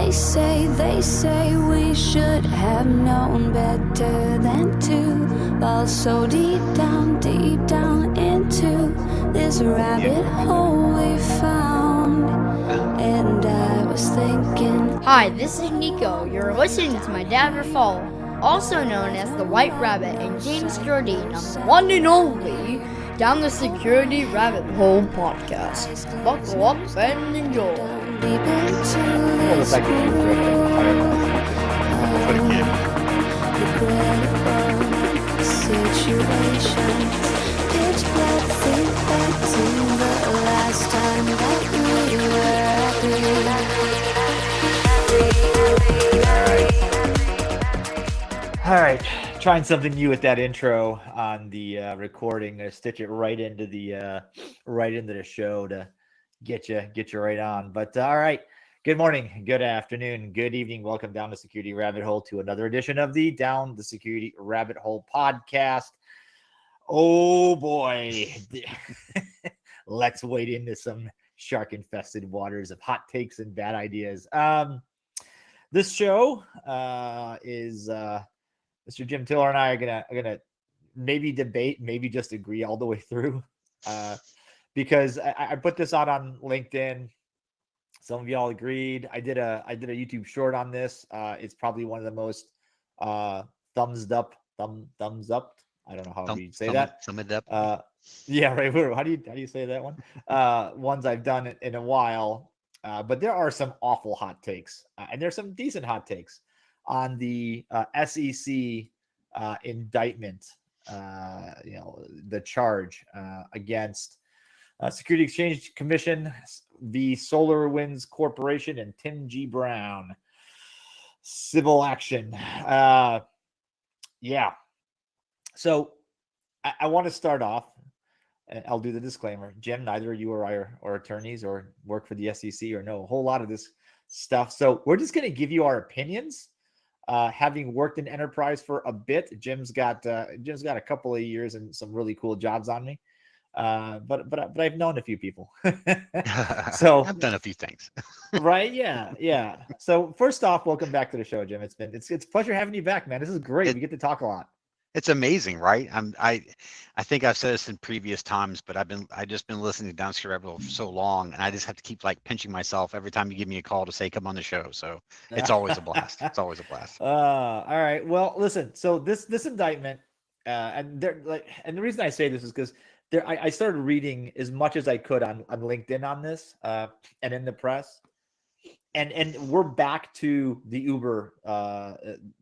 They say we should have known better than to fall so deep down into this rabbit hole we found. And I was thinking, hi, this is Nico. You're listening to my dad Fall, also known as the White Rabbit, and James Jardine on the one and only Down the Security Rabbit Hole podcast. Buckle up and enjoy. deep into Well, this it's like the incredible situations. Pitch black, think back to the last time that we were happy. All right, trying something new with that intro on the recording. I stitch it right into the show to get you right on. But all right, good morning, good afternoon, good evening. Welcome down the Security Rabbit Hole to another edition of the Down the Security Rabbit Hole podcast. Oh boy, let's wade into some shark-infested waters of hot takes and bad ideas. This show is Mr. Jim Tiller and I are gonna maybe debate, maybe just agree all the way through, because I put this out on LinkedIn. Some of y'all agreed. I did a YouTube short on this. It's probably one of the most thumbs up. I don't know how you say that. Summed up. Yeah, right. How do you say that one? Ones I've done in a while. But there are some awful hot takes, and there's some decent hot takes on the SEC indictment. The charge against Security Exchange Commission, the Solarwinds Corporation, and Tim G. Brown. Civil action. Yeah. So I want to start off, and I'll do the disclaimer. Jim, neither you or I are attorneys or work for the SEC or know a whole lot of this stuff. So we're just going to give you our opinions. Having worked in enterprise for a bit, Jim's got a couple of years and some really cool jobs on me. But I've known a few people. So I've done a few things. Right. Yeah. So first off, welcome back to the show, Jim. It's a pleasure having you back, man. This is great. We get to talk a lot. It's amazing, right? I think I've said this in previous times, but I just been listening to Down the Security Rabbit Hole for so long, and I just have to keep like pinching myself every time you give me a call to say come on the show. So it's always a blast. It's always a blast. All right. Well, listen. So this indictment, and the reason I say this is because I started reading as much as I could on LinkedIn on this, and in the press, and we're back to the Uber,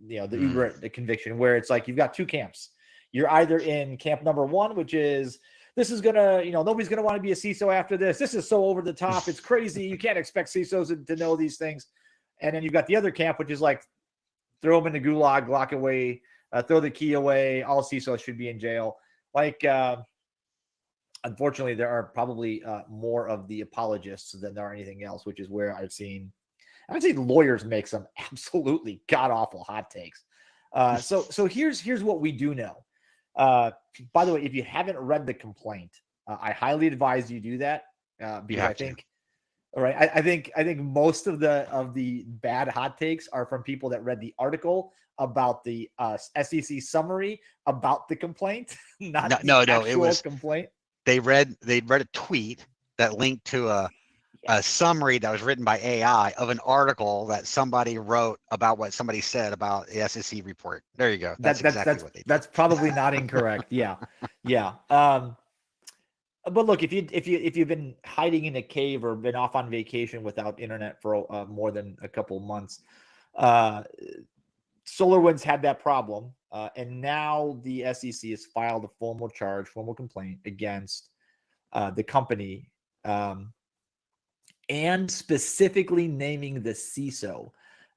Uber conviction, where it's like you've got two camps. You're either in camp number one, which is this is gonna, nobody's gonna want to be a CISO after this. This is so over the top. It's crazy. You can't expect CISOs to know these things. And then you've got the other camp, which is like throw them in the gulag, lock away, throw the key away. All CISOs should be in jail. Unfortunately, there are probably more of the apologists than there are anything else, which is where I've seen lawyers make some absolutely god-awful hot takes. So here's what we do know. By the way, if you haven't read the complaint, I highly advise you do that because I think, all right, I think most of the bad hot takes are from people that read the article about the SEC summary about the complaint, not no, it was complaint. They'd read a tweet that linked to a summary that was written by AI of an article that somebody wrote about what somebody said about the SEC report. There you go. That's exactly what they did. That's probably not incorrect. Yeah. But look, if you've been hiding in a cave or been off on vacation without internet for more than a couple months, SolarWinds had that problem, and now the SEC has filed a formal complaint against the company, and specifically naming the CISO.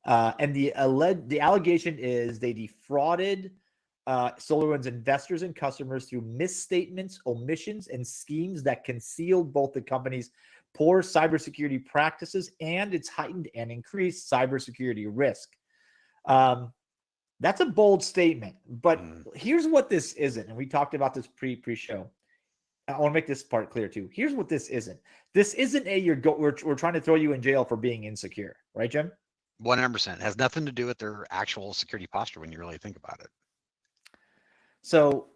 And the allegation is they defrauded SolarWinds investors and customers through misstatements, omissions, and schemes that concealed both the company's poor cybersecurity practices and its heightened and increased cybersecurity risk. That's a bold statement, but here's what this isn't. And we talked about this pre-show. I want to make this part clear too. Here's what this isn't. This isn't we're trying to throw you in jail for being insecure, right, Jim? 100%. Has nothing to do with their actual security posture when you really think about it. So,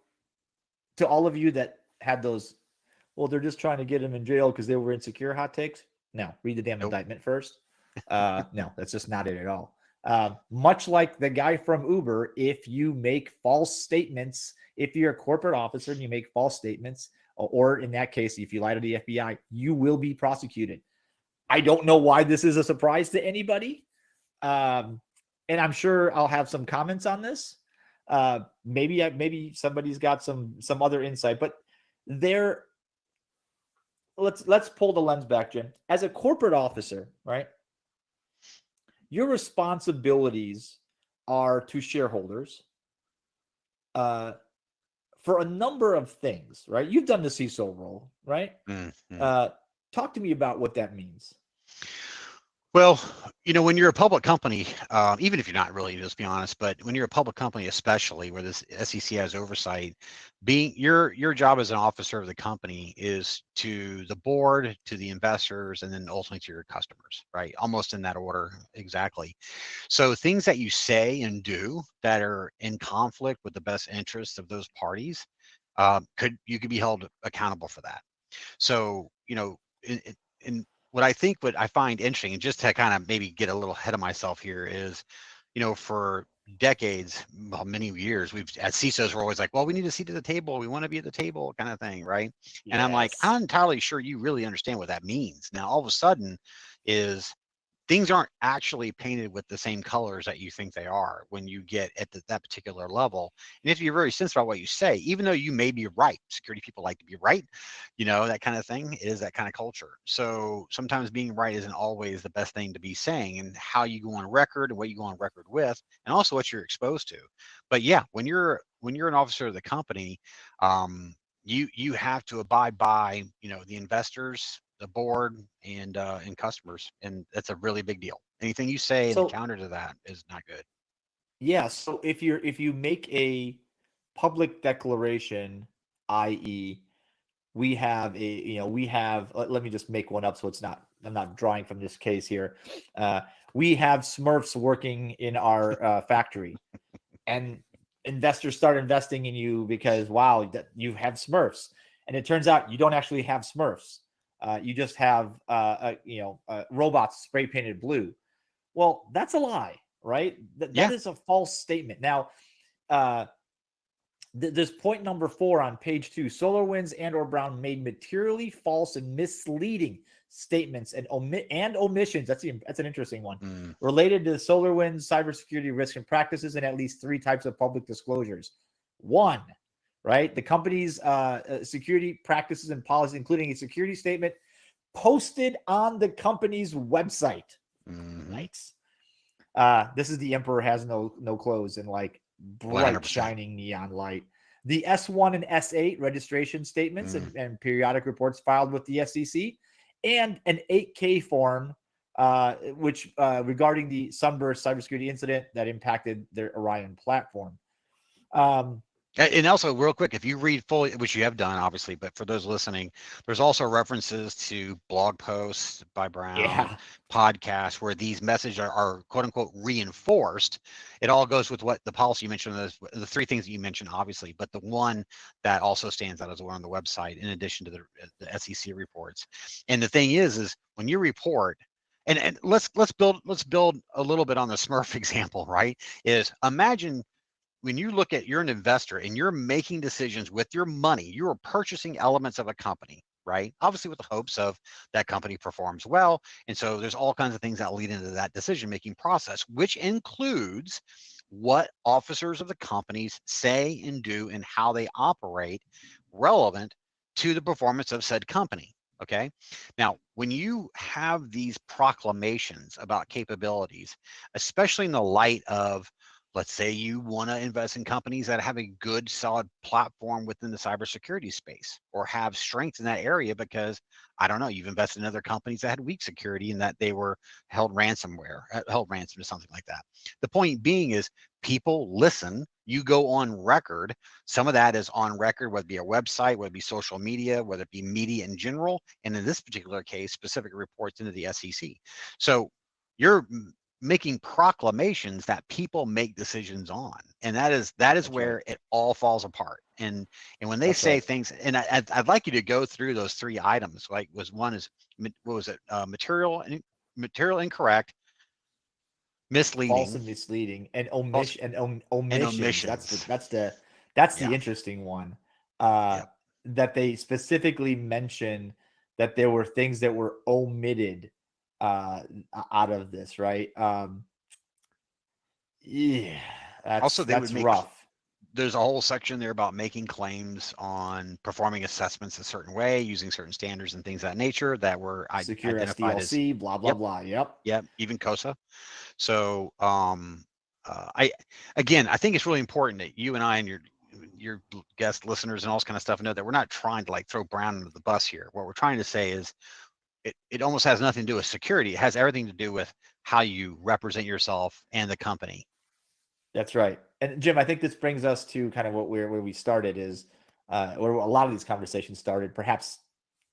to all of you that had those, well, they're just trying to get him in jail because they were insecure hot takes. No, read the damn Nope. indictment first. No, that's just not it at all. Much like the guy from Uber, if you make false statements, if you're a corporate officer and you make false statements, or in that case, if you lie to the FBI, you will be prosecuted. I don't know why this is a surprise to anybody. And I'm sure I'll have some comments on this. Maybe somebody's got some other insight, but there. Let's pull the lens back, Jim. As a corporate officer, right? Your responsibilities are to shareholders for a number of things, right? You've done the CISO role, right? Mm-hmm. Talk to me about what that means. Well, when you're a public company, even if you're not really, let's be honest, but when you're a public company, especially where this SEC has oversight, being your job as an officer of the company is to the board, to the investors, and then ultimately to your customers, right? Almost in that order, exactly. So things that you say and do that are in conflict with the best interests of those parties, you could be held accountable for that. So, in what I find interesting, and just to kind of maybe get a little ahead of myself here is, for decades, well, many years, we've as CISOs we're always like, well, we need a seat at the table. We want to be at the table, kind of thing, right? And I'm like, I'm not entirely sure you really understand what that means. Now, all of a sudden, is things aren't actually painted with the same colors that you think they are when you get at that particular level. And you have to be very sensitive about what you say, even though you may be right. Security people like to be right, that kind of thing. It is that kind of culture. So sometimes being right isn't always the best thing to be saying, and how you go on record and what you go on record with, and also what you're exposed to. But yeah, when you're an officer of the company, you have to abide by the investors, the board, and customers, and that's a really big deal. Anything you say in the So counter to that is not good. yeah, so if you make a public declaration, i.e., let me just make one up so it's not, I'm not drawing from this case here. We have Smurfs working in our factory, and investors start investing in you because, wow, that you have Smurfs, and it turns out you don't actually have Smurfs. You just have robots spray painted blue. Well, that's a lie, right? That Yeah. is a false statement. Now, there's point number 4 on page 2. SolarWinds and/or Brown made materially false and misleading statements and omissions. That's an interesting one. Related to SolarWinds cybersecurity risks and practices in at least 3 types of public disclosures. 1, right? The company's security practices and policies, including a security statement posted on the company's website. Nice. This is the Emperor has no clothes and like bright 100%. shining neon light. The S1 and S8 registration statements and periodic reports filed with the SEC, and an 8K form, which regarding the Sunburst cybersecurity incident that impacted their Orion platform. And also, real quick, if you read fully, which you have done, obviously, but for those listening, there's also references to blog posts by Brown, podcasts, where these messages are quote unquote reinforced. It all goes with what the policy you mentioned, the 3 things that you mentioned, obviously, but the one that also stands out as the one on the website, in addition to the SEC reports. And the thing is when you report, and let's build a little bit on the Smurf example, right? Is imagine when you look at, you're an investor and you're making decisions with your money, you are purchasing elements of a company, right? Obviously with the hopes of that company performs well. And so there's all kinds of things that lead into that decision-making process, which includes what officers of the companies say and do and how they operate relevant to the performance of said company. Okay. Now, when you have these proclamations about capabilities, especially in the light of, let's say you want to invest in companies that have a good, solid platform within the cybersecurity space, or have strength in that area because, I don't know, you've invested in other companies that had weak security and that they were held ransom to something like that. The point being is people listen, you go on record. Some of that is on record, whether it be a website, whether it be social media, whether it be media in general, and in this particular case, specific reports into the SEC. So you're making proclamations that people make decisions on, and that is where it all falls apart. And when they say things, and I'd like you to go through those 3 items. Like, one is, what was it? Material incorrect, misleading, false and misleading, and omissions. omissions. That's the interesting one. Yep. That they specifically mention that there were things that were omitted out of this, right? Yeah, Also, that's rough. There's a whole section there about making claims on performing assessments a certain way, using certain standards and things of that nature that were Secure identified SDLC, as blah blah blah. Yep, even COSA. So I think it's really important that you and I and your guest listeners and all this kind of stuff know that we're not trying to like throw Brown under the bus here. What we're trying to say is it almost has nothing to do with security. It has everything to do with how you represent yourself and the company. That's right. And Jim, I think this brings us to kind of where we started is where a lot of these conversations started, perhaps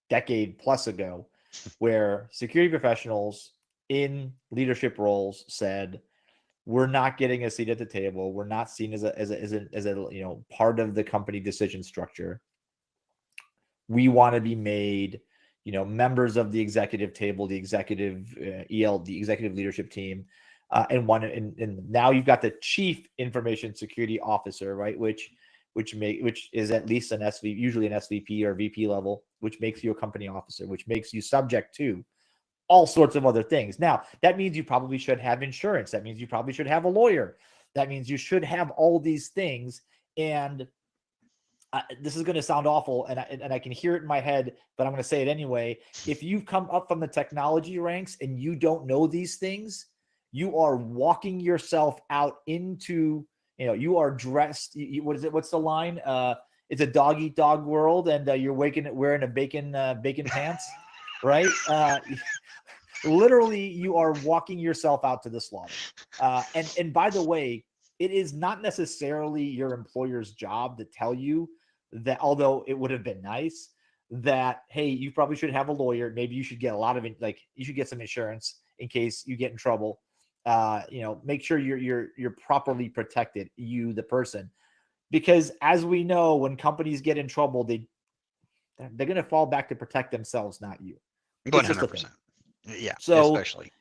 decade plus ago, where security professionals in leadership roles said, we're not getting a seat at the table. We're not seen as a part of the company decision structure. We want to be made, members of the executive table, the executive the executive leadership team, and now you've got the chief information security officer, right? Which is at least an SV, usually an SVP or VP level, which makes you a company officer, which makes you subject to all sorts of other things. Now, that means you probably should have insurance. That means you probably should have a lawyer. That means you should have all these things. And this is going to sound awful, and I can hear it in my head, but I'm going to say it anyway. If you've come up from the technology ranks and you don't know these things, you are walking yourself out into, you are dressed. What is it? What's the line? It's a dog eat dog world, and you're wearing a bacon pants, right? Literally, you are walking yourself out to the slaughter. And by the way, it is not necessarily your employer's job to tell you that, although it would have been nice, that, hey, you probably should have a lawyer. Maybe you should get you should get some insurance in case you get in trouble. Make sure you're properly protected, you, the person, because as we know, when companies get in trouble, they're going to fall back to protect themselves, not you. 100%. Yeah. So especially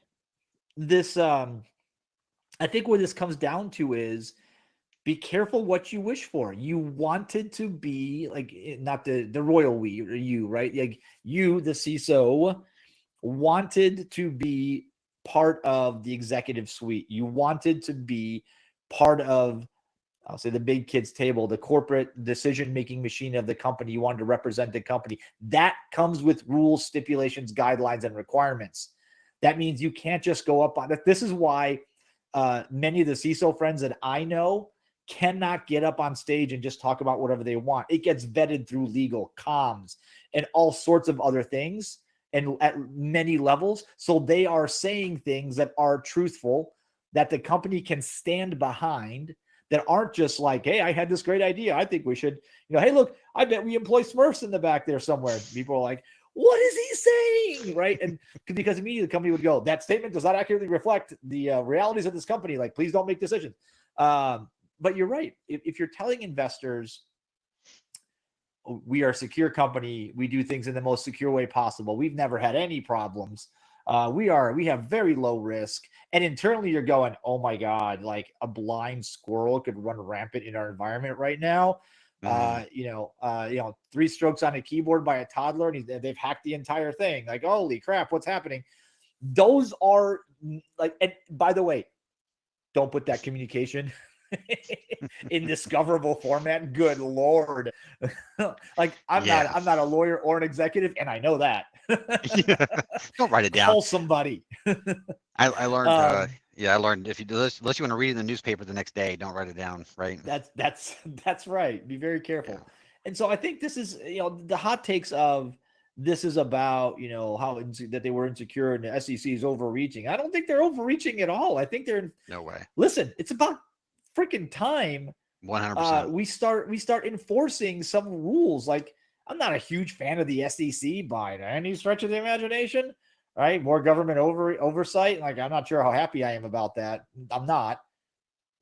this, I think what this comes down to is be careful what you wish for. You wanted to be not the royal we, or you, right? Like you, the CISO, wanted to be part of the executive suite. You wanted to be part of, I'll say, the big kids table, the corporate decision-making machine of the company. You wanted to represent the company. That comes with rules, stipulations, guidelines, and requirements. That means you can't just go up on it. This is why many of the CISO friends that I know cannot get up on stage and just talk about whatever they want. It gets vetted through legal, comms, and all sorts of other things, and at many levels. So they are saying things that are truthful, that the company can stand behind, that aren't just like, hey, I had this great idea. I think we should, hey, look, I bet we employ Smurfs in the back there somewhere. People are like, what is he saying? Right. And because immediately the company would go, that statement does not accurately reflect the realities of this company. Like, please don't make decisions. But you're right. If you're telling investors, we are a secure company, we do things in the most secure way possible, we've never had any problems, we have very low risk, and internally you're going, oh my God, like a blind squirrel could run rampant in our environment right now. 3 strokes on a keyboard by a toddler, and they've hacked the entire thing. Like, holy crap, what's happening? Those are like, and by the way, don't put that communication in discoverable format. Good Lord. Like, I'm not a lawyer or an executive, and I know that. Don't write it down. Call somebody. I learned I learned unless you want to read it in the newspaper the next day, don't write it down, right? That's right. Be very careful. Yeah. And so I think this is, the hot takes of this is about, how that they were insecure and the SEC is overreaching. I don't think they're overreaching at all. I think they're no way. Listen, it's about freaking time 100%. we start enforcing some rules. Like, I'm not a huge fan of the SEC by any stretch of the imagination. right? More government oversight. Like, I'm not sure how happy I am about that. I'm not.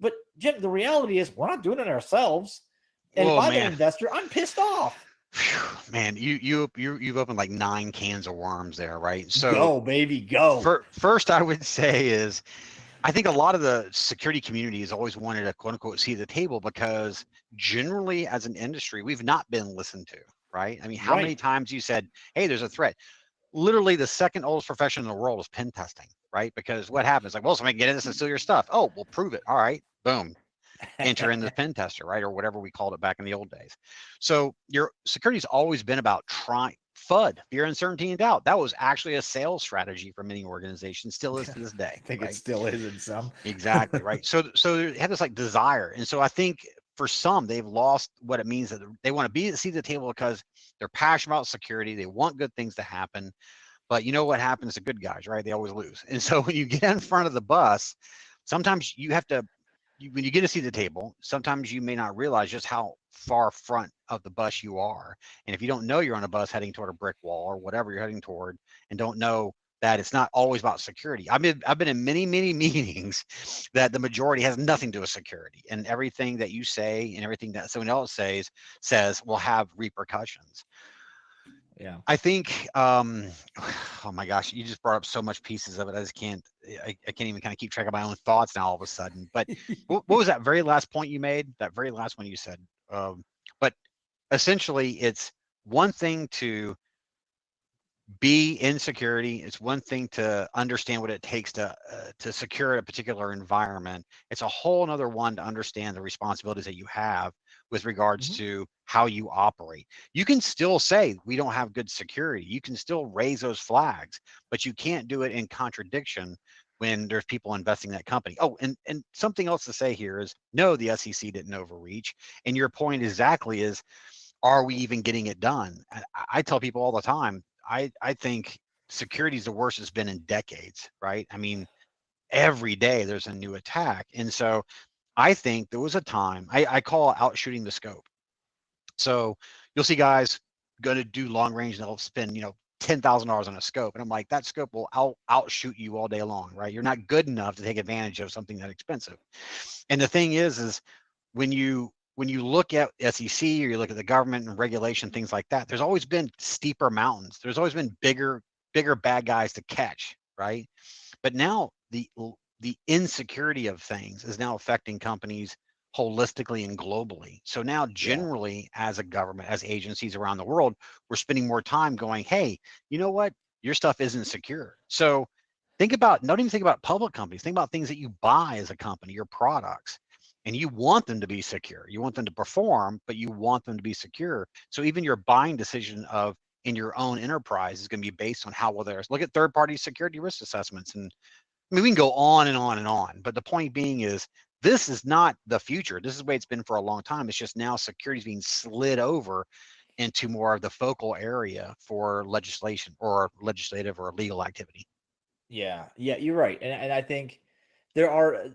But Jim, the reality is we're not doing it ourselves. And if I'm an investor, I'm pissed off. Whew, man, you've opened like 9 cans of worms there, right? So go, baby, go. First, I would say is I think a lot of the security community has always wanted a quote unquote seat at the table because generally as an industry, we've not been listened to, right? I mean, how many times you said, hey, there's a threat? Literally the second oldest profession in the world is pen testing, right? Because what happens? Like, well, somebody can get in this and steal your stuff. Oh, we'll prove it. All right, boom. Enter in the pen tester, right? Or whatever we called it back in the old days. So your security's always been about FUD, fear, uncertainty, and doubt. That was actually a sales strategy for many organizations, still is to this day. I think right? It still is in some. Exactly, right. So they have this like desire. And so I think for some, they've lost what it means that they want to be at the seat of the table because they're passionate about security. They want good things to happen. But you know what happens to good guys, right? They always lose. And so when you get in front of the bus, sometimes you have to, when you get a seat at the table, sometimes you may not realize just how far front of the bus you are. And if you don't know you're on a bus heading toward a brick wall or whatever you're heading toward, and don't know that it's not always about security. I've been in many meetings that the majority has nothing to do with security, and everything that you say and everything that someone else says will have repercussions. Yeah. I think, oh my gosh, you just brought up so much pieces of it. I can't even kind of keep track of my own thoughts now all of a sudden. But what was that very last point you made? That very last one you said. But essentially, it's one thing to be in security. It's one thing to understand what it takes to secure a particular environment. It's a whole nother one to understand the responsibilities that you have with regards to how you operate. You can still say we don't have good security. You can still raise those flags, but you can't do it in contradiction when there's people investing in that company. Oh, and something else to say here is no, the SEC didn't overreach. And your point exactly is, are we even getting it done? I tell people all the time, I think security is the worst it's been in decades, right? I mean, every day there's a new attack. And so I think there was a time, I call out shooting the scope. So you'll see guys going to do long range and they'll spend, $10,000 on a scope. And I'm like, that scope will outshoot you all day long, right? You're not good enough to take advantage of something that expensive. And the thing is when you look at SEC or you look at the government and regulation, things like that, there's always been steeper mountains. There's always been bigger bad guys to catch, right? But now the insecurity of things is now affecting companies holistically and globally. So now generally as a government, as agencies around the world, we're spending more time going, hey, you know what? Your stuff isn't secure. So don't even think about public companies. Think about things that you buy as a company, your products. And you want them to be secure. You want them to perform, but you want them to be secure. So even your buying decision in your own enterprise is going to be based on how well they're. Look at third-party security risk assessments. And I mean, we can go on and on and on. But the point being is, this is not the future. This is the way it's been for a long time. It's just now security is being slid over into more of the focal area for legislation or legislative or legal activity. Yeah, you're right. And I think there are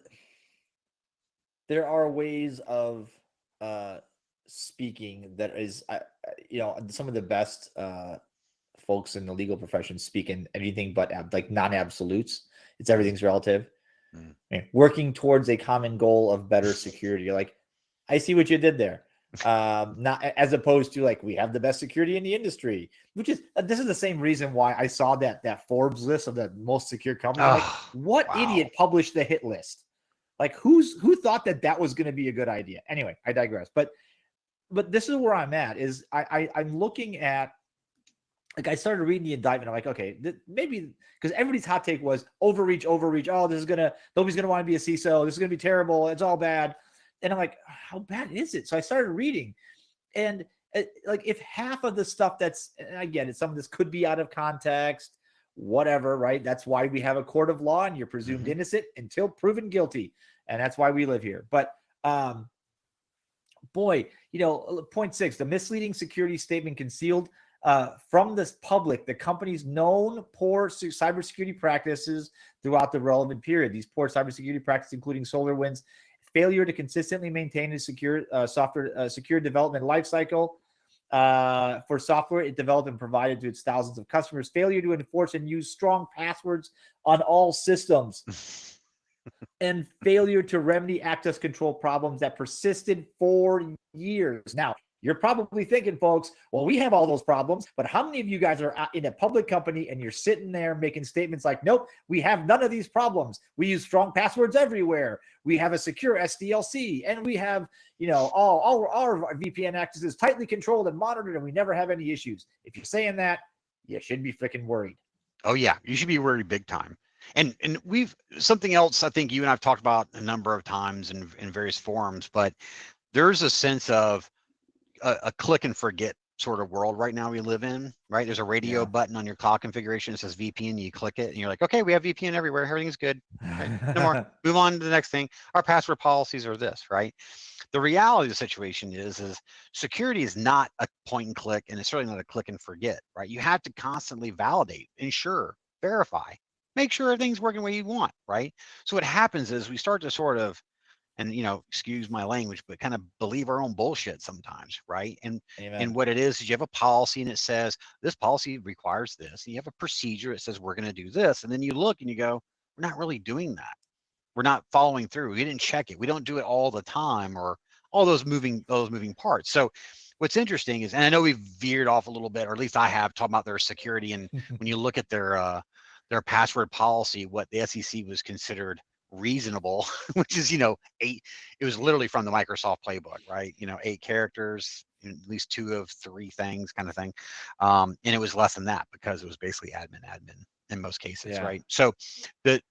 ways of speaking that is, some of the best folks in the legal profession speak in anything but like non-absolutes. It's everything's relative. Working towards a common goal of better security. Like, I see what you did there. Not as opposed to like, we have the best security in the industry, which is, this is the same reason why I saw that Forbes list of the most secure companies. What idiot published the hit list? Like, who thought that was going to be a good idea? Anyway, I digress. But this is where I'm at. Is I'm looking at, like, I started reading the indictment. I'm like, okay, maybe because everybody's hot take was overreach. Oh, nobody's gonna want to be a CISO. This is gonna be terrible. It's all bad. And I'm like, how bad is it? So I started reading, and like, if half of the stuff that's, and I get it, some of this could be out of context, whatever, right? That's why we have a court of law, and you're presumed innocent until proven guilty, and that's why we live here. But point 6, the misleading security statement concealed from the public the company's known poor cybersecurity practices throughout the relevant period. These poor cybersecurity practices, including SolarWinds' failure to consistently maintain a secure software secure development lifecycle, for software it developed and provided to its thousands of customers. Failure to enforce and use strong passwords on all systems. And failure to remedy access control problems that persisted for years. Now, you're probably thinking, folks, well, we have all those problems, but how many of you guys are in a public company and you're sitting there making statements like, nope, we have none of these problems. We use strong passwords everywhere. We have a secure SDLC, and we have, all our VPN access is tightly controlled and monitored, and we never have any issues. If you're saying that, you should be freaking worried. Oh yeah, you should be worried big time. And we've something else I think you and I've talked about a number of times in various forums, but there's a sense of a click and forget sort of world right now we live in, right? There's a radio button on your cloud configuration that says VPN, you click it and you're like, okay, we have VPN everywhere, everything's good. Right? No more. Move on to the next thing. Our password policies are this, right? The reality of the situation is security is not a point and click, and it's certainly not a click and forget, right? You have to constantly validate, ensure, verify, make sure everything's working the way you want, right? So what happens is we start to sort of, and excuse my language, but kind of believe our own bullshit sometimes, right? And what it is you have a policy and it says this policy requires this, and you have a procedure that says we're going to do this, and then you look and you go, we're not really doing that. We're not following through. We didn't check it. We don't do it all the time, or all those moving parts. So what's interesting is, and I know we've veered off a little bit, or at least I have, talking about their security, and when you look at their password policy, what the SEC was considered reasonable, which is 8, it was literally from the Microsoft playbook, right? 8 characters, at least 2 of 3 things kind of thing, and it was less than that because it was basically admin in most cases, right? So the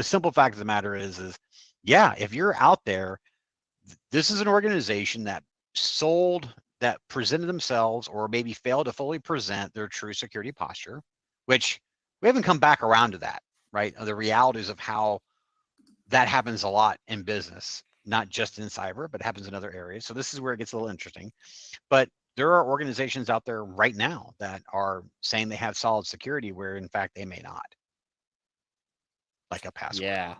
simple fact of the matter is if you're out there, this is an organization that presented themselves or maybe failed to fully present their true security posture, which we haven't come back around to that, right? The realities of how that happens a lot in business, not just in cyber, but happens in other areas. So this is where it gets a little interesting. But there are organizations out there right now that are saying they have solid security where in fact they may not. Like a password. Yeah.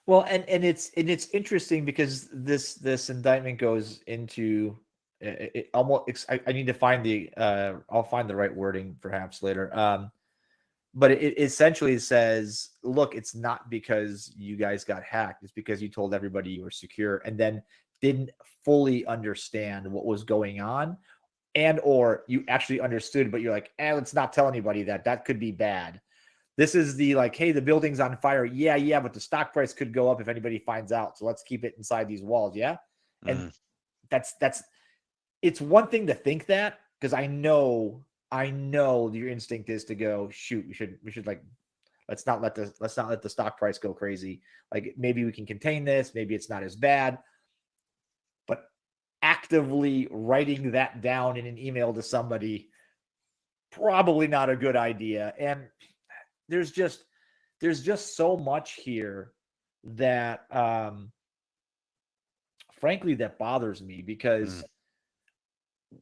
Well, and it's interesting because this indictment goes into it almost. I need to find I'll find the right wording perhaps later. But it essentially says, look, it's not because you guys got hacked. It's because you told everybody you were secure and then didn't fully understand what was going on, and or you actually understood, but you're like, let's not tell anybody that could be bad. This is the like, hey, the building's on fire. Yeah, but the stock price could go up if anybody finds out. So let's keep it inside these walls. Yeah. And that's it's one thing to think that, because I know your instinct is to go, shoot, we should like, let's not let the stock price go crazy. Like maybe we can contain this. Maybe it's not as bad. But actively writing that down in an email to somebody, probably not a good idea. And there's just so much here that frankly that bothers me, because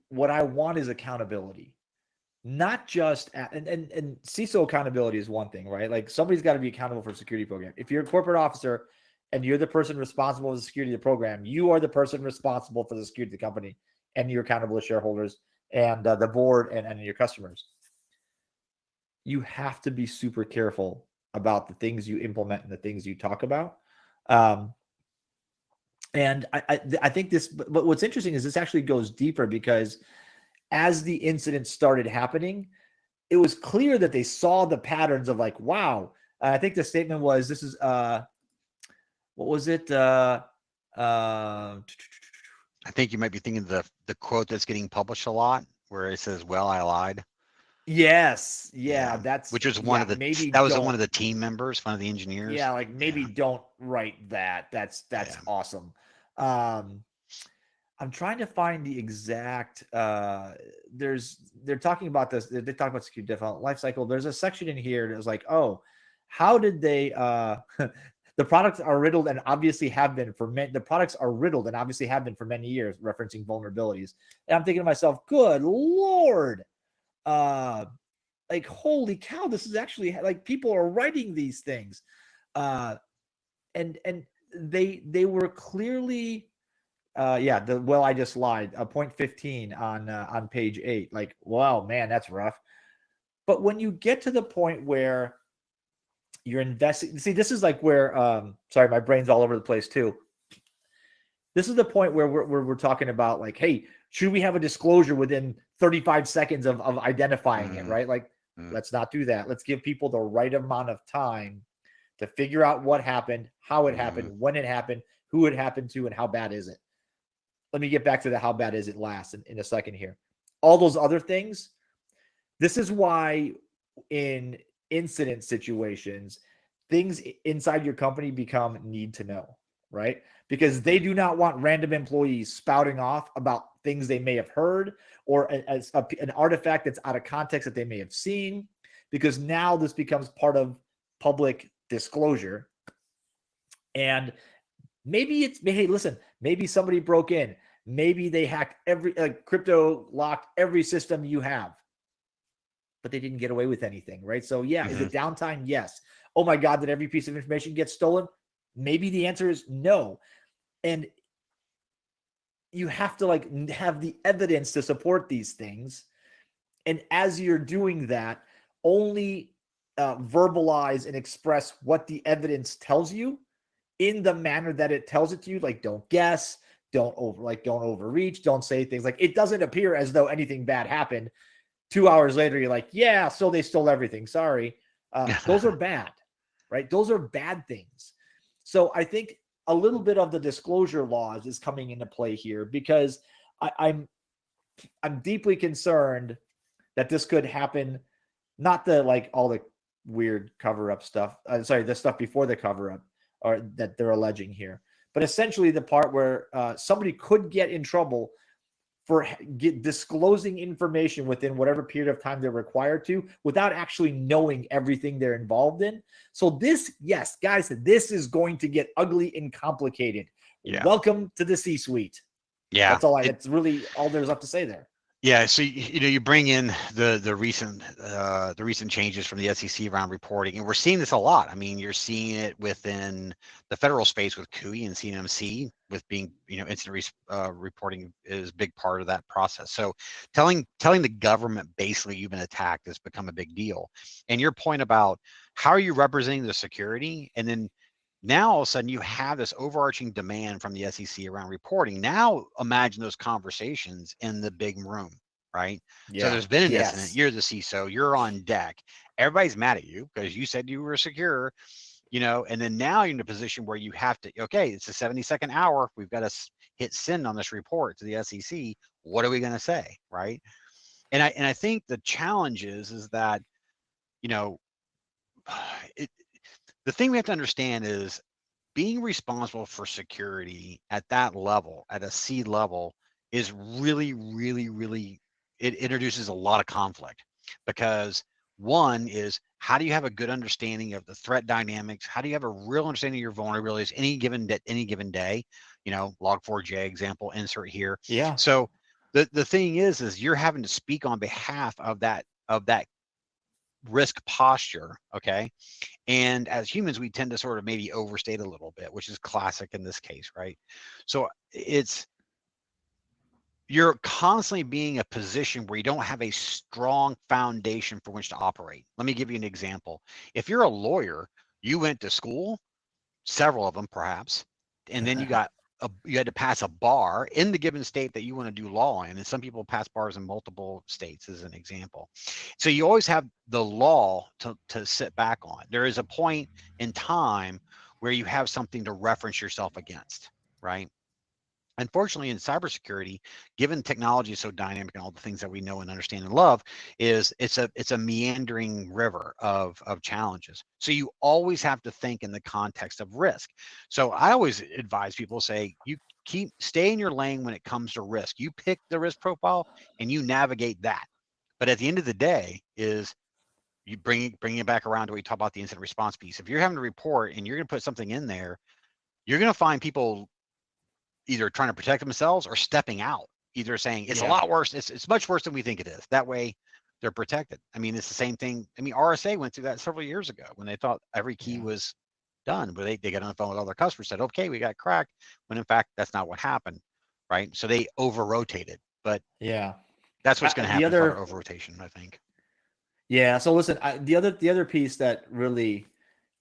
what I want is accountability. Not just and CISO accountability is one thing, right? Like somebody's got to be accountable for a security program. If you're a corporate officer and you're the person responsible for the security of the program, you are the person responsible for the security of the company, and you're accountable to shareholders and the board and your customers. You have to be super careful about the things you implement and the things you talk about. And I think this, but what's interesting is this actually goes deeper, because as the incident started happening, it was clear that they saw the patterns of like, wow. I think the statement was, this is, what was it? I think you might be thinking the quote that's getting published a lot where it says, well, I lied. Yes. Yeah. That's, which was one of the, that was one of the team members, one of the engineers. Yeah. Like maybe don't write that. That's awesome. I'm trying to find the exact, they're talking about this. They talk about security development lifecycle. There's a section in here that was like, oh, how did they, the products are riddled and obviously have been for many, many years, referencing vulnerabilities. And I'm thinking to myself, good Lord. Like, holy cow, this is actually like people are writing these things. And they were clearly Yeah, I just lied. Point 15 on page 8. Like, wow, man, that's rough. But when you get to the point where you're investing, see, this is like where sorry, my brain's all over the place too. This is the point where we're talking about like, hey, should we have a disclosure within 35 seconds of identifying it, right? Like, let's not do that. Let's give people the right amount of time to figure out what happened, how it happened, when it happened, who it happened to, and how bad is it. Let me get back to the how bad is it last in a second here. All those other things, this is why in incident situations, things inside your company become need to know, right? Because they do not want random employees spouting off about things they may have heard or an artifact that's out of context that they may have seen, because now this becomes part of public disclosure. And maybe hey, listen, maybe somebody broke in. Maybe they hacked crypto locked every system you have, but they didn't get away with anything, right? So yeah, is it downtime? Yes. Oh my God, did every piece of information get stolen? Maybe the answer is no. And you have to like have the evidence to support these things. And as you're doing that, only verbalize and express what the evidence tells you in the manner that it tells it to you. Like, don't guess, don't overreach, don't say things like it doesn't appear as though anything bad happened. 2 hours later, you're like, yeah, so they stole everything. Sorry. Those are bad, right? Those are bad things. So I think a little bit of the disclosure laws is coming into play here, because I'm deeply concerned that this could happen. Not the like all the weird cover-up stuff. The stuff before the cover-up, or that they're alleging here, but essentially the part where somebody could get in trouble for disclosing information within whatever period of time they're required to without actually knowing everything they're involved in. So this, yes, guys, this is going to get ugly and complicated. Yeah. Welcome to the C-suite. Yeah. That's all that's really all there's up to say there. Yeah, so you bring in the recent changes from the SEC around reporting, and we're seeing this a lot. I mean, you're seeing it within the federal space with CUI and CMMC, with being incident reporting is a big part of that process. So telling the government basically you've been attacked has become a big deal. And your point about how are you representing the security, and then now all of a sudden you have this overarching demand from the SEC around reporting. Now imagine those conversations in the big room, right? Yeah. So there's been an incident. You're the CISO. You're on deck. Everybody's mad at you because you said you were secure, and then now you're in a position where you have to, okay, it's a 70-second hour. We've got to hit send on this report to the SEC. What are we going to say, right? And I think the challenge is that, the thing we have to understand is being responsible for security at that level, at a C level, is really, really, really, it introduces a lot of conflict, because one is, how do you have a good understanding of the threat dynamics? How do you have a real understanding of your vulnerabilities any given day? Log4j example, insert here. Yeah. So the thing is you're having to speak on behalf of that risk posture, okay? And as humans, we tend to sort of maybe overstate a little bit, which is classic in this case, right? So you're constantly being a position where you don't have a strong foundation for which to operate. Let me give you an example. If you're a lawyer, you went to school, several of them perhaps, and then you had to pass a bar in the given state that you want to do law in. And some people pass bars in multiple states, as an example. So you always have the law to sit back on. There is a point in time where you have something to reference yourself against, right? Unfortunately, in cybersecurity, given technology is so dynamic and all the things that we know and understand and love, it's a meandering river of challenges. So you always have to think in the context of risk. So I always advise people, say, you stay in your lane when it comes to risk. You pick the risk profile and you navigate that. But at the end of the day, is you bring it back around to what we talk about, the incident response piece. If you're having to report and you're going to put something in there, you're going to find people either trying to protect themselves or stepping out, either saying it's a lot worse. It's much worse than we think it is. That way they're protected. I mean, it's the same thing. I mean, RSA went through that several years ago when they thought every key was done, but they got on the phone with all their customers, said, okay, we got cracked, when in fact, that's not what happened. right? So they over rotated, but Yeah. that's what's going to The happen. It's a lot of other, over rotation, I think. yeah. So listen, the other piece that really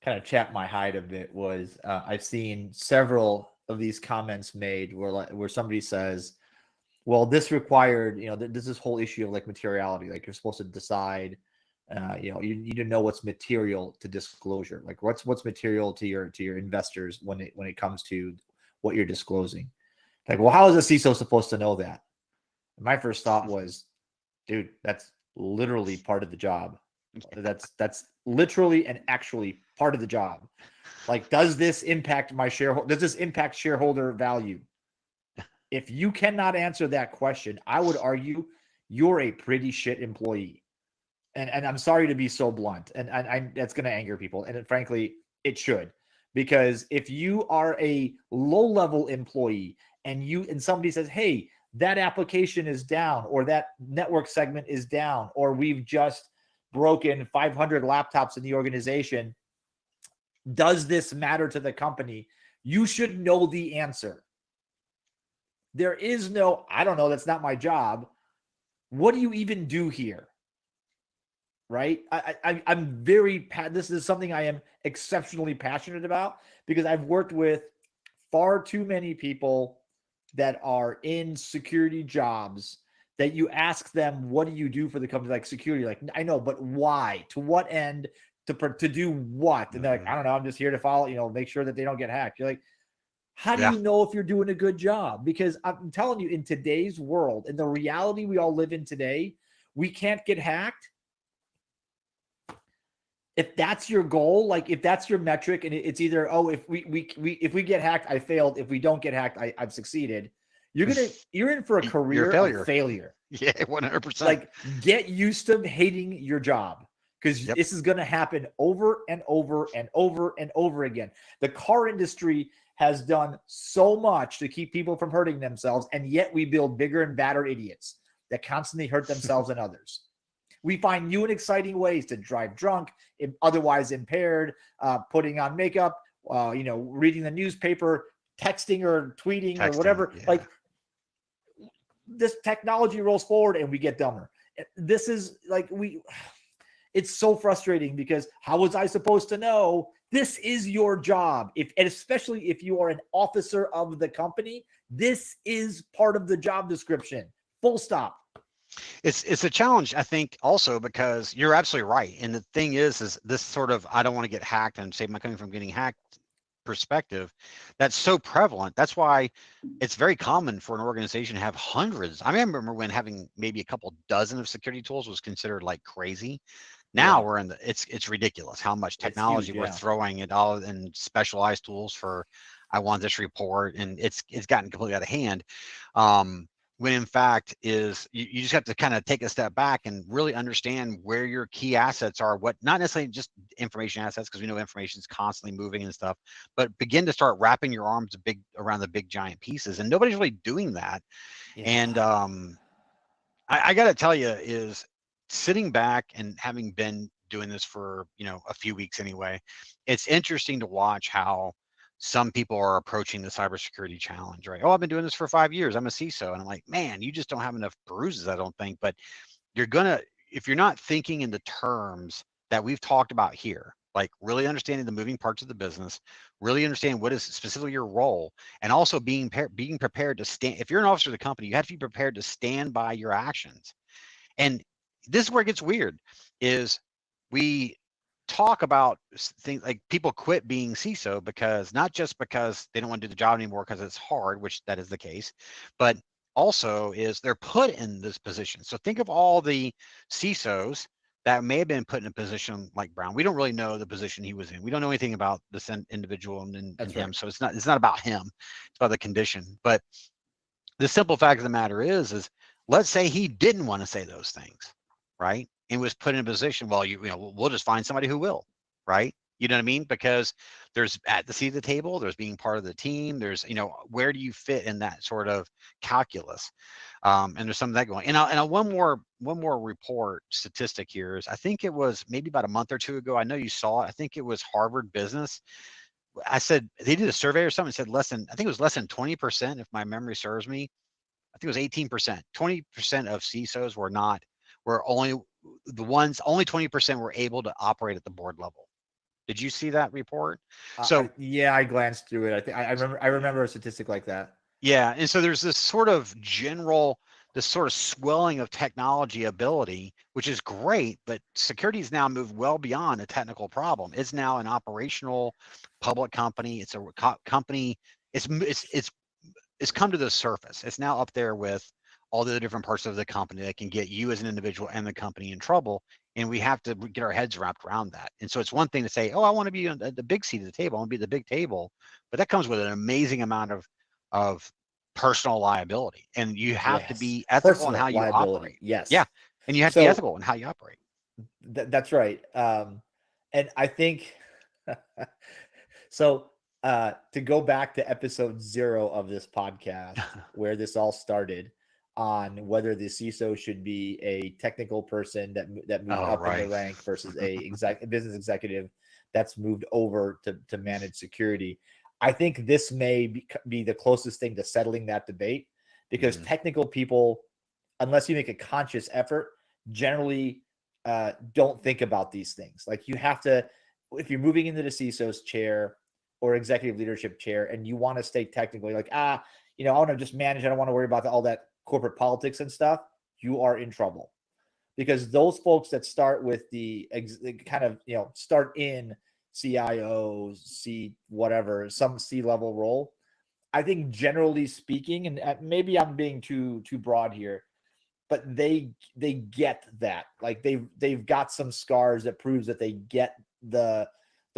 kind of chapped my hide a bit was I've seen several of these comments made where somebody says, well, this required, there's this whole issue of like materiality, like you're supposed to decide, you need to know what's material to disclosure, like what's material to your investors when it comes to what you're disclosing. Like, well, how is a CISO supposed to know that? And my first thought was, dude, that's literally part of the job. That's literally and actually part of the job. Like, does this impact my shareholder? Does this impact shareholder value? If you cannot answer that question, I would argue you're a pretty shit employee. And I'm sorry to be so blunt, and that's going to anger people, and frankly, it should, because if you are a low level employee and somebody says, hey, that application is down, or that network segment is down, or we've just broken 500 laptops in the organization, does this matter to the company? You should know the answer. There is no, I don't know, that's not my job. What do you even do here? Right? I'm this is something I am exceptionally passionate about, because I've worked with far too many people that are in security jobs that you ask them, what do you do for the company? Like, security, like, I know, but why? To what end? To do what? And they're like, I don't know, I'm just here to follow, make sure that they don't get hacked. You're like, how do Yeah. you know if you're doing a good job? Because I'm telling you, in today's world, in the reality we all live in today, we can't get hacked. If that's your goal, like if that's your metric, and it's either, oh, if we get hacked, I failed. If we don't get hacked, I've succeeded. You're in for a You're a career of failure. failure. Yeah, 100%. Like, get used to hating your job, because Yep. this is going to happen over and over and over and over again. The car industry has done so much to keep people from hurting themselves, and yet we build bigger and badder idiots that constantly hurt themselves and others. We find new and exciting ways to drive drunk, otherwise impaired, putting on makeup, reading the newspaper, texting or tweeting or Texting. whatever. Yeah. Like, this technology rolls forward and we get dumber. This is like, it's so frustrating, because how was I supposed to know? This is your job. And especially if you are an officer of the company, this is part of the job description. Full stop. It's a challenge, I think, also because you're absolutely right. And the thing is this sort of, I don't want to get hacked and save my company from getting hacked perspective, that's so prevalent. That's why it's very common for an organization to have hundreds. I remember when having maybe a couple dozen of security tools was considered like crazy. Now Yeah. we're in it's ridiculous how much It's technology huge. we're Yeah. throwing at all, and specialized tools for, I want this report, and it's gotten completely out of hand. When in fact is you just have to kind of take a step back and really understand where your key assets are, what, not necessarily just information assets, because we know information is constantly moving and stuff, but begin to start wrapping your arms around the big giant pieces, and nobody's really doing that. Yeah. And I got to tell you, is sitting back and having been doing this for a few weeks anyway, it's interesting to watch how some people are approaching the cybersecurity challenge, right? Oh, I've been doing this for 5 years. I'm a CISO. And I'm like, man, you just don't have enough bruises, I don't think. But if you're not thinking in the terms that we've talked about here, like really understanding the moving parts of the business, really understand what is specifically your role, and also being prepared to stand. If you're an officer of the company, you have to be prepared to stand by your actions. And this is where it gets weird, is we talk about things like people quit being CISO because, not just because they don't want to do the job anymore because it's hard, which that is the case, but also is they're put in this position. So think of all the CISOs that may have been put in a position like Brown. We don't really know the position he was in. We don't know anything about this individual and That's him. right. So it's not about him. It's about the condition. But the simple fact of the matter is let's say he didn't want to say those things, right? And was put in a position, well, we'll just find somebody who will, right? You know what I mean? Because there's at the seat of the table, there's being part of the team, there's, where do you fit in that sort of calculus? And there's some of that going. And one more report statistic here is, I think it was maybe about a month or two ago. I know you saw it. I think it was Harvard Business. I said they did a survey or something, said I think it was less than 20%, if my memory serves me. I think it was 18%. 20% of CISOs were only 20% were able to operate at the board level. Did you see that report? So Yeah, I glanced through it. I think I remember a statistic like that. yeah, and so there's this sort of swelling of technology ability, which is great, but security has now moved well beyond a technical problem. It's now an operational public company. It's a company. It's come to the surface. It's now up there with all the different parts of the company that can get you as an individual and the company in trouble. And we have to get our heads wrapped around that. And so it's one thing to say, oh, I want to be on the big seat of the table. I want to be at the big table. But that comes with an amazing amount of personal liability. And you have to be ethical in how you operate. Yes. Yeah. And you have to be ethical in how you operate. That's right. And I think so. To go back to episode 0 of this podcast, where this all started, on whether the CISO should be a technical person that moved up in the rank versus a business executive that's moved over to manage security. I think this may be the closest thing to settling that debate, because technical people, unless you make a conscious effort, generally don't think about these things. Like, you have to, if you're moving into the CISO's chair or executive leadership chair and you want to stay technically, like, I want to just manage, I don't want to worry about all that corporate politics and stuff, you are in trouble. Because those folks that start with the kind of, start in CIOs, some C-level role, I think generally speaking, and maybe I'm being too broad here, but they get that. Like, they've got some scars that proves that they get the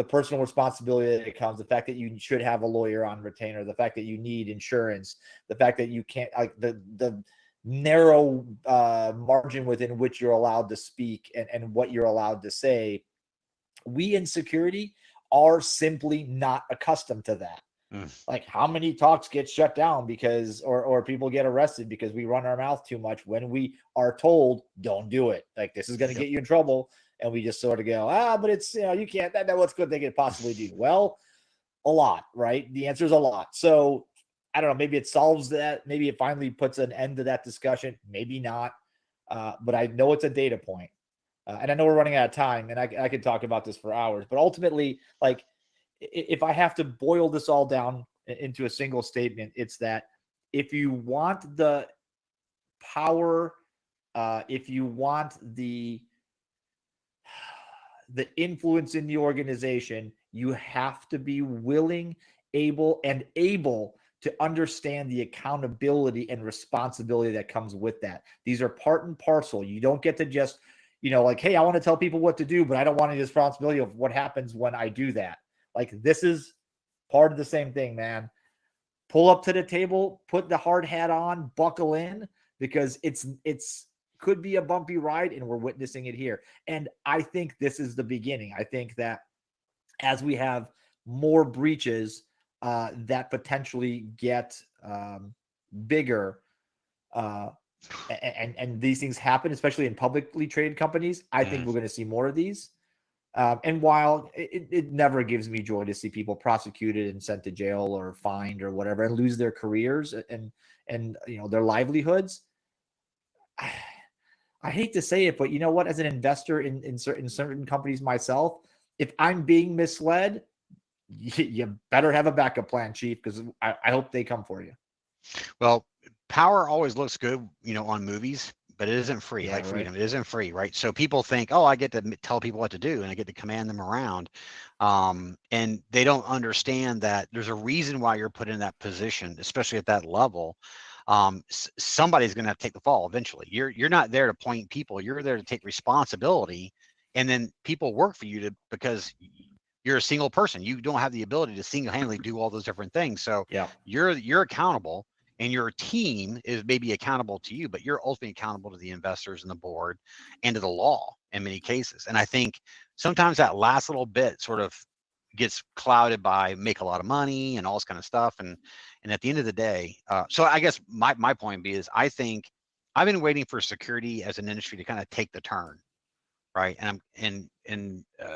personal responsibility that it comes, the fact that you should have a lawyer on retainer, the fact that you need insurance, the fact that you can't, like, the narrow margin within which you're allowed to speak and what you're allowed to say. We in security are simply not accustomed to that. Like, how many talks get shut down because, or people get arrested because we run our mouth too much when we are told, don't do it. Like, this is going to get you in trouble. And we just sort of go, but it's, you can't, that what's good they could possibly do. Well, a lot, right? The answer is a lot. So I don't know, maybe it solves that. Maybe it finally puts an end to that discussion. Maybe not. But I know it's a data point. And I know we're running out of time, and I could talk about this for hours, but ultimately, like, if I have to boil this all down into a single statement, it's that if you want the power, if you want the influence in the organization, you have to be willing, able to understand the accountability and responsibility that comes with that. These are part and parcel. You don't get to just, like, hey, I want to tell people what to do, but I don't want any responsibility of what happens when I do that. Like, this is part of the same thing, man. Pull up to the table, put the hard hat on, buckle in, because it's could be a bumpy ride, and we're witnessing it here. And I think this is the beginning. I think that as we have more breaches that potentially get bigger, and these things happen, especially in publicly traded companies, I think we're going to see more of these. And while it never gives me joy to see people prosecuted and sent to jail or fined or whatever and lose their careers and their livelihoods, I hate to say it, but you know what? As an investor in certain companies myself, if I'm being misled, you better have a backup plan, Chief, because I hope they come for you. Well, power always looks good, on movies, but it isn't free. Like freedom, it isn't free, right? So people think, oh, I get to tell people what to do and I get to command them around. And they don't understand that there's a reason why you're put in that position, especially at that level. Somebody's going to have to take the fall eventually. You're not there to point people. You're there to take responsibility, and then people work for you because you're a single person. You don't have the ability to single-handedly do all those different things. So you're accountable, and your team is maybe accountable to you, but you're ultimately accountable to the investors and the board and to the law in many cases. And I think sometimes that last little bit sort of gets clouded by make a lot of money and all this kind of stuff. And at the end of the day, so I guess my point is, I think I've been waiting for security as an industry to kind of take the turn. right? And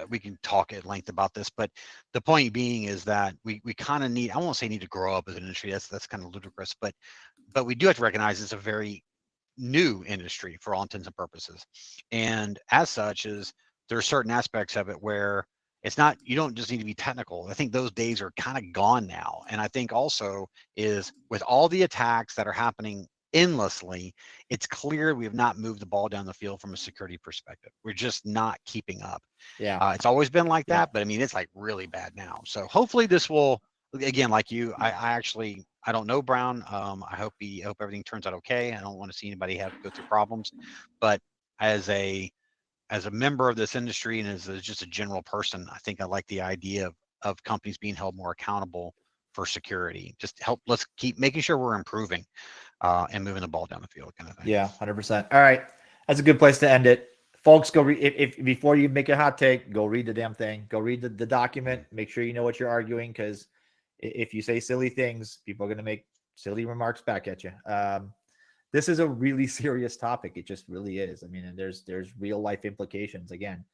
we can talk at length about this, but the point being is that we kind of need, I won't say need to grow up as an industry. That's kind of ludicrous, but we do have to recognize it's a very new industry for all intents and purposes. And as such is there are certain aspects of it where it's not, you don't just need to be technical. I think those days are kind of gone now. And I think also is with all the attacks that are happening endlessly, it's clear we have not moved the ball down the field from a security perspective. We're just not keeping up. Yeah. It's always been like Yeah. that, but I mean, it's like really bad now. So hopefully this will, again, like you, I actually, I don't know Brown. I hope everything turns out okay. I don't want to see anybody have to go through problems, but as a member of this industry and as just a general person, I think I like the idea of companies being held more accountable for security. Just let's keep making sure we're improving and moving the ball down the field, kind of thing. Yeah, 100%. All right, that's a good place to end it, folks. Go read if before you make a hot take, go read the damn thing. Go read the document. Make sure you know what you're arguing, because if you say silly things, people are going to make silly remarks back at you. This is a really serious topic. It just really is. I mean, and there's real life implications. Again,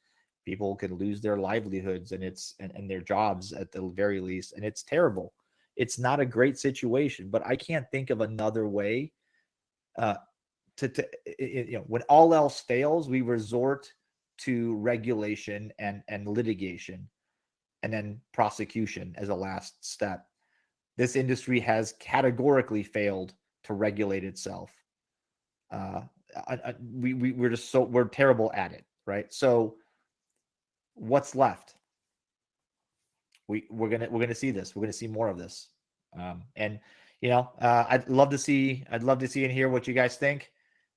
people could lose their livelihoods and their jobs at the very least, and it's terrible. It's not a great situation, but I can't think of another way. When all else fails, we resort to regulation and litigation, and then prosecution as a last step. This industry has categorically failed to regulate itself. We're terrible at it, right? So what's left? We're gonna see this. We're gonna see more of this, and I'd love to see and hear what you guys think.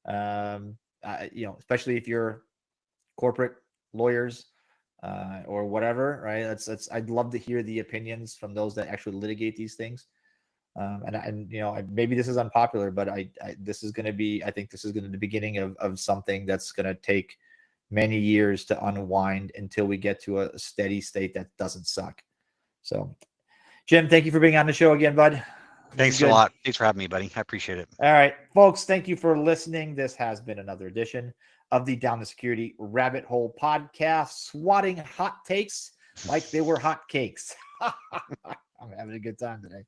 Especially if you're corporate lawyers or whatever, right? I'd love to hear the opinions from those that actually litigate these things. Maybe this is unpopular, but I think this is going to be the beginning of something that's going to take many years to unwind until we get to a steady state that doesn't suck. So, Jim, thank you for being on the show again, bud. Thanks a lot. Thanks for having me, buddy. I appreciate it. All right, folks, thank you for listening. This has been another edition of the Down the Security Rabbit Hole podcast, swatting hot takes like they were hot cakes. I'm having a good time today.